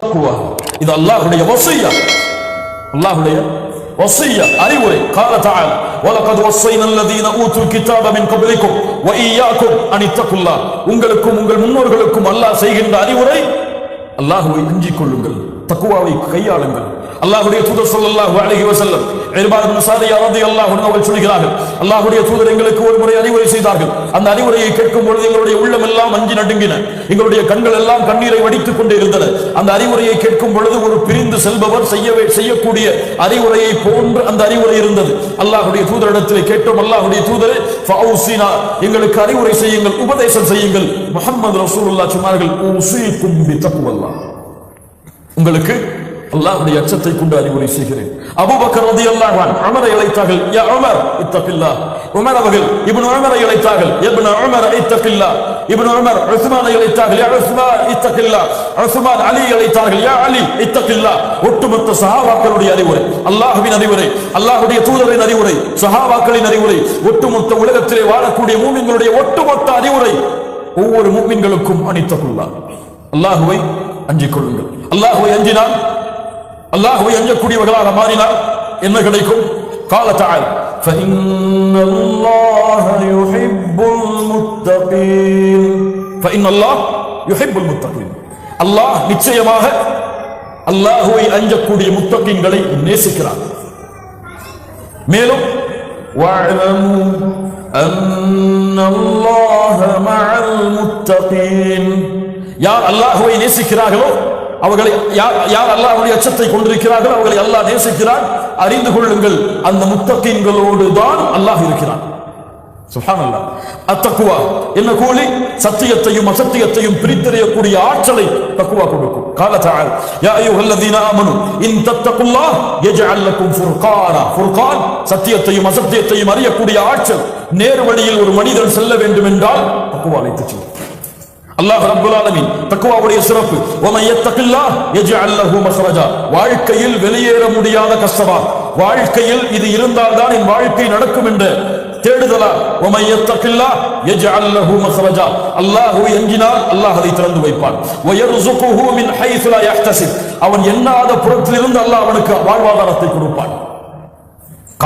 தக்வா. இது அல்லாஹ்வுடைய வஸியா, அல்லாஹ்வுடைய வஸியா அறிவுரை. قال تعالى ولقد وصينا الذين اوتوا الكتاب من قبلكم واياكم ان اتقوا الله. உங்களுக்கும் உங்கள் முன்னோர்களுக்கும் அல்லாஹ் செய்கின்ற அறிவுரை, அல்லாஹ்வை அஞ்சிக் கொள்ளுங்கள், தக்வாவை கையாளுங்கள். அல்லாஹ்வுடைய தூதர் ஸல்லல்லாஹு அலைஹி வஸல்லம் இர்பாத் இப்னு சாரியா রাদিয়াল্লাহு அன்ஹு அவர்கள் சொல்கிறார்கள், அல்லாஹ்வுடைய தூதர் எங்களுக்கு ஒரு முறை அறிவுரை செய்தார்கள். அந்த அறிவுரையை கேட்கும் பொழுது எங்களுடைய உள்ளம் எல்லாம் அஞ்சி நடுங்கின, எங்களுடைய கண்கள் எல்லாம் கண்ணீரை வடித்துக் கொண்டே இருந்தன. அந்த அறிவுரையை கேட்கும் பொழுது ஒரு பிரிந்து செல்பவர் செய்யக்கூடிய அறிவுரையை போன்று அந்த அறிவுரை இருந்தது. அல்லாஹ்வுடைய தூதரிடத்திலே கேட்டோம், அல்லாஹ்வுடைய தூதரே ஃபௌசினா, எங்களுக்கு அறிவுரை செய்யுங்கள், உபதேசம் செய்யுங்கள். முஹம்மது ரசூலுல்லாஹ் சொன்னார்கள், உஸீகும் பிதக்வல்லாஹ், உங்களுக்கு அல்லாஹ்வுடைய அச்சத்தை கொண்டு அறிவுரை செய்கிறேன். அபூபக்கர் রাদিয়াল্লাহு அன்ஹு உமரை அழைத்தார்கள், யா உமர் இத்தகில்லாஹ். உமர் அவர்கள் இப்னு உமரை அழைத்தார்கள், இப்னு உமர் இத்தகில்லாஹ். இப்னு உமர் உஸ்மானை அழைத்தார்கள், யா உஸ்மான் இத்தகில்லாஹ். உஸ்மான் அலி அழைத்தார்கள், யா அலி இத்தகில்லாஹ். ஒட்டுமொத்த சஹாபாக்களுடைய அறிவுரை, அல்லாஹ்வின் அறிவுரை, அல்லாஹ்வுடைய தூதரின் அறிவுரை, சஹாபாக்களின் அறிவுரை, ஒட்டுமொத்த உலகத்திலே வாழக்கூடிய மூமின்களுடைய ஒட்டுமொத்த அறிவுரை ஒவ்வொரு மூமின்களுக்கும் அனித்தகுல்லாஹ், அல்லாஹ்வை அஞ்சிக் கொள்ளுங்கள். அல்லாஹ்வை அஞ்சினால், அல்லாஹ்வை அஞ்சக்கூடியவர்களாக மாறினால் என்ன கிடைக்கும்? قال تعالى فإن الله يحب المتقين. فإن الله يحب المتقين. அல்லாஹ் நிச்சயமாக அல்லாஹ்வை அஞ்சக்கூடிய முத்தகீன்களை நேசிக்கிறார். மேலும் وَاعْلَمُوا أَنَّ اللَّهَ مَعَ الْمُتَّقِينَ. யார் அல்லாஹ்வை நேசிக்கிறார்களோ, அவர்களை யார் அல்லாஹ்வுடைய அச்சத்தை கொண்டிருக்கிறார்கள், அவர்களை அல்லாஹ் நேசிக்கிறார். அறிந்து கொள்ளுங்கள், அந்த முத்தகீன்களோடு தான் அல்லாஹ் இருக்கிறான். சுப்ஹானல்லாஹ். அத்தக்வா என்ன கூலி? சத்தியத்தையும் அசத்தியத்தையும் பிரித்தறியக்கூடிய ஆற்றலை தக்வா கொடுக்கும். قال تعالى يا ايها الذين امنوا ان تتقوا الله يجعل لكم فرقانا. ஃபுர்கான் சத்தியத்தையும் அசத்தியத்தையும் அறியக்கூடிய ஆற்றல். நேர் வழியில் ஒரு மனிதன் செல்ல வேண்டும் என்றால் தக்வா அழைத்துச் செல்லும். அல்லாஹ் ரப்பல் ஆலமீன் தக்வாவுடைய சிறப்பு, ومن يتق الله يجعل له مخرجا. வாழ்க்கையில் வெளியேற முடியாத கஷ்டமா, வாழ்க்கையில் இது இருந்தால்தான் என் வாழ்க்கை நடக்கும் என்ற தேடுதலா, ومن يتق الله يجعل له مخرجا. அல்லாஹ்வை அஞ்சினால் அல்லாஹ் அதை திறந்து வைப்பான். ويرزقه من حيث لا يحتسب. அவன் எண்ணாத புறத்திலிருந்து அல்லாஹ் அவனுக்கு வாழ்வாதாரத்தை கொடுப்பான்.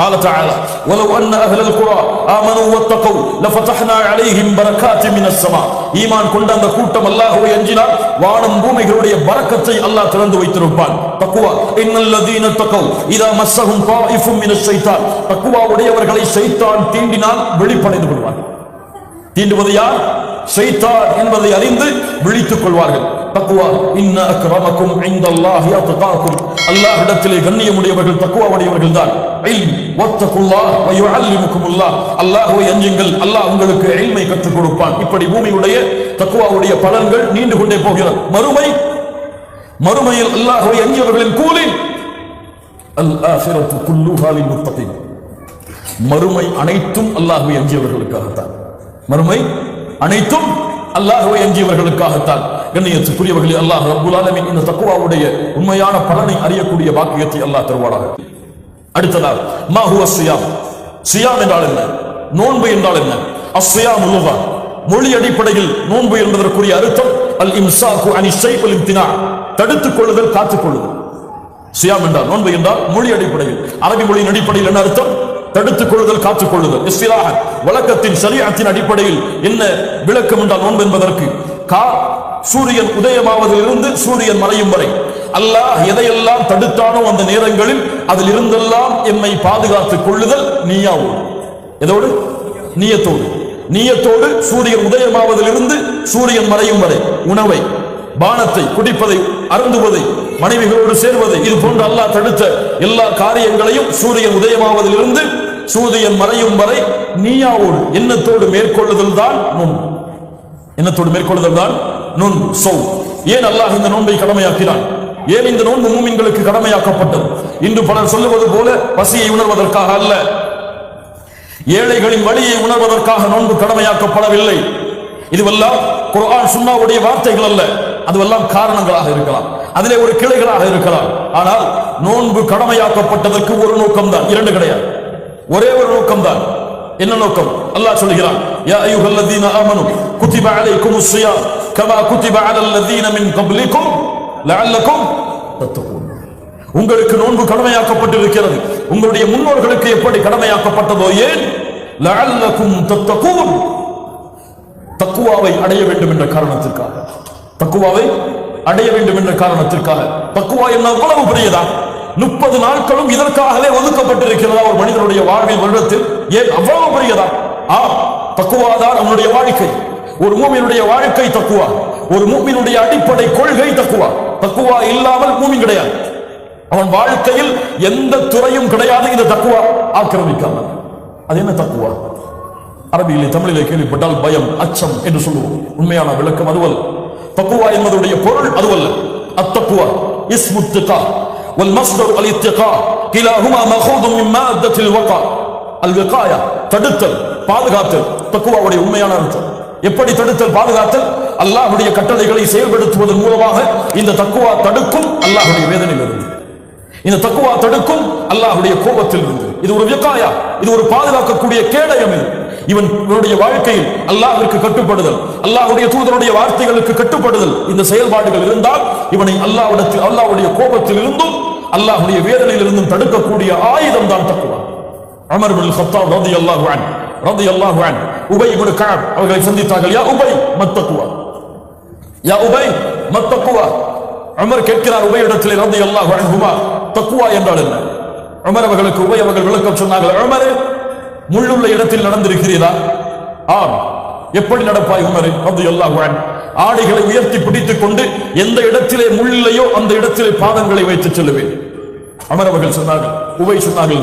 قال تعالى ولو أن أهل القرى آمنوا واتقوا لفتحنا عليهم بركات من السماء. ஈமான் கொண்ட அந்த கூட்டம் அல்லாஹ்வை அஞ்சினால் வானம் பூமிகளுடைய பரக்கத்தை அல்லாஹ் திறந்து வைத்திருப்பான். தக்வா இன்னல்லதீன தகவ் இதா மஸ்ஸஹும் தாயிஃபும் மினஷ் ஷைத்தான். தக்வா உடையவர்களை ஷைத்தான் தீண்டினால் வெளிப்படைந்து கொள்வார். தீண்டுவது யார்? ஷைத்தான் என்பதை அறிந்து விழித்துக் கொள்வார்கள். தக்வா இன்ன அக்ரமக்கும் இன்தல்லாஹி அத்காக்கும். அல்லாஹ்விடத்திலே கண்ணியமுடையவர்கள் தக்வா உடையவர்கள் தான். இல்ம் வத்தகுல்லாஹ் வ யுஅல்லிமுக்குமுல்லாஹ். அல்லாஹ்வை அஞ்சுங்கள், அல்லாஹ் உங்களுக்கு இல்மை கற்றுக் கொடுப்பான். இப்படி பூமியுடைய தக்வாவுடைய பலன்கள் நீண்டு கொண்டே போகிறது. மறுமையில் அல்லாஹ்வை அஞ்சியவர்களின் கூலி அல் ஆখিরাத்து குல்லுஹா லில் முத்தகீன். மறுமை அனைத்தும் அல்லாஹ்வை அஞ்சியவர்களுக்காகத்தான். மறுமை அனைத்தும் அல்லாஹ்வை அஞ்சியவர்களுக்காகத்தான். கண்ணியத்துக்குரியவர்களே, அல்லாஹ் ரப்பல் ஆலமீன் இந்த தக்வாவுடைய உண்மையான பலனை அறியக்கூடிய பாக்கியத்தை அல்லாஹ் தருவானாக. அடுத்ததாக மா ஹுவ ஸியாம். ஸியாம் என்றால் என்ன? நோன்பு என்றால் என்ன? அஸ்ஸியாமு லுகா, மொழி அடிப்படையில் நோன்பு என்பதற்குரிய அர்த்தம் அல் இம்சாக்கு அனி ஷை வல் இம்தினா, தடுத்துக் கொள்ளுதல், காத்துக் கொள்ளுதல். ஸியாம் என்றால், நோன்பு என்றால் மொழி அடிப்படையில், அரபி மொழியின் அடிப்படையில் என்ன அர்த்தம்? தடுத்துக் கொள்ளுதல், காத்துக் கொள்ளுதல். இஸ்திலாஹ் வழக்கத்தின் ஷரீஅத்தின் அடிப்படையில் என்ன விளக்கம் என்றால் நோன்பு என்பதற்கு சூரியன் உதயமாவதிலிருந்து சூரியன் மறையும் வரை அல்லாஹ் எதையெல்லாம் தடுத்தானோ அந்த நேரங்களில் அதில் இருந்தெல்லாம் எம்மை பாதுகாத்துக் கொள்ளுதல் நிய்யாவோடு. எதோடு? நிய்யத்தோடு. நிய்யத்தோடு சூரியன் உதயமாவதிலிருந்து சூரியன் மறையும் வரை உணவை, பானத்தை, குடிப்பதை, அருந்துவதை, மனைவிகளோடு சேர்வதை, இது போன்ற அல்லாஹ் தடுத்த எல்லா காரியங்களையும் சூரியன் உதயமாவதிலிருந்து சூரியன் மறையும் வரை நிய்யாவோடு, எண்ணத்தோடு மேற்கொள்ளுதல் தான் நோன்பு. எண்ணத்தோடு மேற்கொள்ளுதல் தான் நோன்பு, ஸௌம். ஏன் அல்லாஹ் இந்த நோன்பை கடமையாக்கினான்? ஏன் இந்த நோன்பு மூமின்களுக்கு கடமையாக்கப்பட்டது? இன்று பலர் சொல்லுவது போல பசியை உணர்வதற்காக அல்ல, ஏழைகளின் வழியை உணர்வதற்காக நோன்பு கடமையாக்கப்படவில்லை. இதுவெல்லாம் குர்ஆன் சுன்னாவுடைய வார்த்தைகள் அல்ல, அதுவெல்லாம் காரணங்களாக இருக்கலாம், அதிலே ஒரு கிளைகளாக இருக்கலாம். ஆனால் நோன்பு கடமையாக்கப்பட்டதற்கு ஒரு நோக்கம்தான், இரண்டு கிடையாது, ஒரே ஒரு நோக்கம்தான். என்ன நோக்கம்? அல்லாஹ் சொல்கிறான், யா அய்யுஹல்லதீன ஆமனு குதிப அலைக்குமுஸ் ஸியாம் கமா குதிப அலல்லதீன மின் கப்லிக்கும் லஅல்லகும் தத்தகூன். உங்களுக்கு நோன்பு கடமையாக்கப்பட்டிருக்கிறது. உங்களுடைய முன்னோர்களுக்கு எப்படி கடமையாக்கப்பட்டதோ ஏன்? லஅல்லகும் தத்தகூன், தக்வாவை அடைய வேண்டும் என்ற காரணத்திற்காக. தக்வாவை அடைய வேண்டும் என்ற காரணத்திற்காக. தக்வா என்ன அவ்வளவு பெரியதா? 30 நாட்களும் இதற்காகவே ஒதுக்கப்பட்டிருக்கிறதா ஒரு மனிதனுடைய வாழ்வில், வருடத்தில்? ஏன் அவ்வளவு பெரியதா? தக்வாதான் அவனுடைய வாழ்க்கை. ஒரு மூமினுடைய வாழ்க்கை தக்வா. ஒரு மூமினுடைய அடிப்படை கொள்கை தக்வா. தக்வா இல்லாமல் மூமின் கிடையாது. அவன் வாழ்க்கையில் எந்த துறையும் கிடையாது இந்த தக்வா ஆக்கிரமிக்காமல். அது என்ன தக்வா? அரபியிலே தமிழிலே கேள்விப்பட்டால் பயம், அச்சம் என்று சொல்லுவோம். உண்மையான விளக்கம் அதுவல்ல. தக்வா என்பதுடைய பொருள் அதுவல்ல. அத்தக்வா இஸ்மு இத்திகா வல் மஸ்தர் அல் இத்திகா கிலாஹுமா மஅகூதும் மின் மாத்தத்தில் வகா. அல் விகாயா, தடுத்தல், பாதுகாத்தல் தக்வாவுடைய உண்மையான அர்த்தம். எப்படி தடுத்தல், பாதுகாத்தல்? அல்லாஹ்வுடைய கட்டளைகளை செயல்படுத்துவதன் மூலமாக இந்த தக்வா தடுக்கும் அல்லாஹ்வுடைய வேதனையிலிருந்து. இந்த தக்வா தடுக்கும் அல்லாஹ்வுடைய கோபத்தில் இருந்து. இது ஒரு விகாயா, இது ஒரு பாதுகாக்கக்கூடிய கேடயம். இவனுடைய வாழ்க்கையில் அல்லாஹ்விற்கு கட்டுப்படுதல், அல்லாஹ்வுடைய தூதருடைய வார்த்தைகளுக்கு கட்டுப்படுதல், இந்த செயல்பாடுகள் இருந்தால் இவனை அல்லாஹ்வுடைய கோபத்தில் இருந்தும் அல்லாஹ்வுடைய வேதனையில் இருந்தும் தடுக்கக்கூடிய ஆயுதம் தான் தக்வா. உமர் இப்னு கத்தாப் ரலியல்லாஹு அன்ஹு உபை இப்னு கஅப் அவர்களை சந்தித்தார்கள். யா உபை மத்தக்வா, யா உபை மத்தக்வா. உமர் கேட்கிறார் உபை இடத்திலே ரலியல்லாஹு அன்ஹுமா, தக்வா என்றால் என்ன? உமர் அவர்களுக்கு உபை அவர்கள் விளக்கம் சொன்னார்கள். உமரே, முள்ளுள்ள இடத்தில் நடந்திருக்கிறீரா? ஆம். எப்படி நடப்பாய் உமரே ரலியல்லாஹு அன்ஹு? ஆடைகளை உயர்த்தி பிடித்துக் கொண்டு எந்த இடத்திலே முள்ளில்லையோ அந்த இடத்திலே பாதங்களை வைத்து செல்லுவேன். உமர் அவர்கள் சொன்னார்கள், உபை சொன்னார்கள்,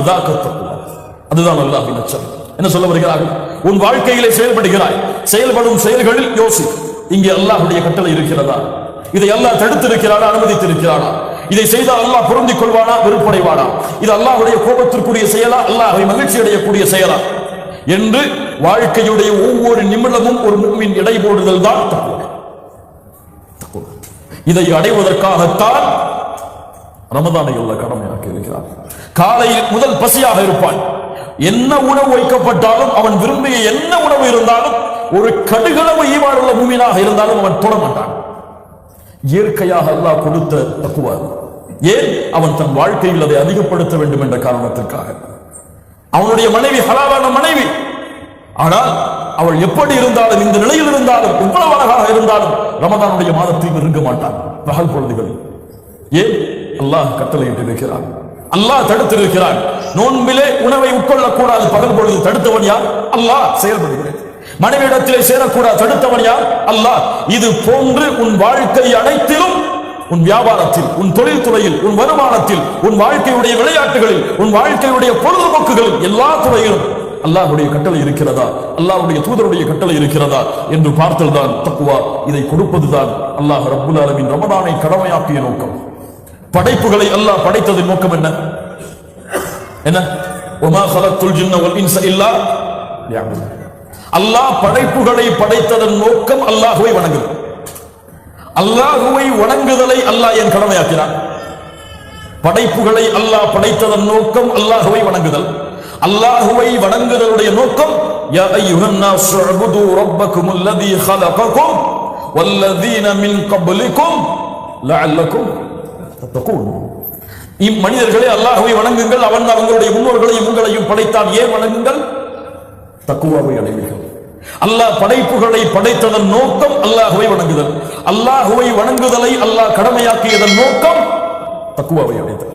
அதுதான் அல்லாஹ்வின் அச்சம். என்ன சொல்ல வருகிறார்கள்? உன் வாழ்க்கையிலே செயல்படுகிறாய், செயல்படும் செயல்களில் யோசி, இங்கே அல்லாஹ்வுடைய கட்டளை இருக்கிறதா? இதை அல்லாஹ் தடுத்திருக்கிறானா, அனுமதித்திருக்கிறானா? இதை செய்தால் அல்லாஹ் பொருந்திக் கொள்வானா, வெறுப்படைவானா? இது அல்லாஹ்வுடைய கோபத்திற்குரிய செயலா, அல்லாஹ்வை மகிழ்ச்சி அடையக்கூடிய செயலா என்று வாழ்க்கையுடைய ஒவ்வொரு நிமிடமும் ஒரு முஃமின் எடை போடுதல் தான் தக்வா. இதை அடைவதற்காகத்தான் ரமதானை அல்லாஹ் கடமையாக்கி இருக்கிறார். காலையில் முதல் பசியாக இருப்பான். என்ன உணவு வைக்கப்பட்டாலும், அவன் விரும்பிய என்ன உணவு இருந்தாலும், ஒரு கடுகளவு ஈமானுள்ள மூமினாக இருந்தாலும் அவன் தொட மாட்டான். இயற்கையாக அல்லாஹ் கொடுத்த தக்வா. ஏன்? அவன் தன் வாழ்க்கையில் அதை அதிகப்படுத்த வேண்டும் என்ற காரணத்திற்காக. அவனுடைய மனைவி ஹலாலான மனைவி, ஆனால் அவள் எப்படி இருந்தாலும், இந்த நிலையில் இருந்தாலும், எவ்வளவு அழகாக இருந்தாலும் ரமதானுடைய மாதத்தில் இருக்க மாட்டான் பகல் பொழுதுகளில். ஏன்? அல்லாஹ் கட்டளையிட்டு இருக்கிறான், அல்லாஹ் தடுத்திருக்கிறான். நோன்பிலே உணவை உட்கொள்ளக்கூடாது பகல் பொழுது, தடுத்தவன் யார்? அல்லாஹ். செயல்படுகிறேன். மனைவியிடத்திலே சேரக்கூடாது, தடுத்தவன் யார்? அல்லாஹ். இது போன்று உன் வாழ்க்கை அனைத்திலும், உன் வியாபாரத்தில், உன் தொழில் துறையில், உன் வருமானத்தில், உன் வாழ்க்கையுடைய விளையாட்டுகளில், உன் வாழ்க்கையுடைய பொழுதுபோக்குகளில், எல்லா துறையிலும் அல்லாஹ்வுடைய கட்டளை இருக்கிறதா, அல்லாஹ்வுடைய தூதருடைய கட்டளை இருக்கிறதா என்று பார்த்தல் தான் தக்வா. இதை கொடுப்பதுதான் அல்லாஹ் ரப்புல் ஆலமீன் ரமதானை கடமையாக்கிய நோக்கம். படைப்புகளை அல்லாஹ் படைத்ததின் நோக்கம் என்ன? என்ன? வமா ஹலக்துல் ஜின்ன வல் இன்ஸ இல்லா லியஅபுதூன். அல்லாஹ் படைப்புகளை படைத்ததன் நோக்கம் அல்லாஹ்வை வணங்குதல். அல்லாஹ்வை வணங்குதலை அல்லாஹ் ஏன் கடமையாக்கினான்? படைப்புகளை அல்லாஹ் படைத்ததன் நோக்கம் அல்லாஹ்வை வணங்குதல். அல்லாஹ்வை வணங்குதலுடைய நோக்கம் யா அய்யுஹன் நாஸ் உஅ்புது ரப்பக்கும் அல்லதி خلقக்கும் வல்லதீன மின் கப்லிக்கும் லஅல்லக்கும் தத்தகூன். மனிதர்களே, அல்லாஹ்வை வணங்குங்கள், அவன் தான் உங்களுடைய முன்னோர்களையும் உங்களையும் படைத்தான். ஏன் வணங்குங்கள்? தக்வாவை அடைவீர்கள். அல்லாஹ் படைப்புகளை படைத்ததன் நோக்கம் அல்லாஹ்வை வணங்குதல். அல்லாஹ்வை வணங்குதலை அல்லாஹ் கடமையாக்கியதன் நோக்கம் தக்வாவை அடைதல்.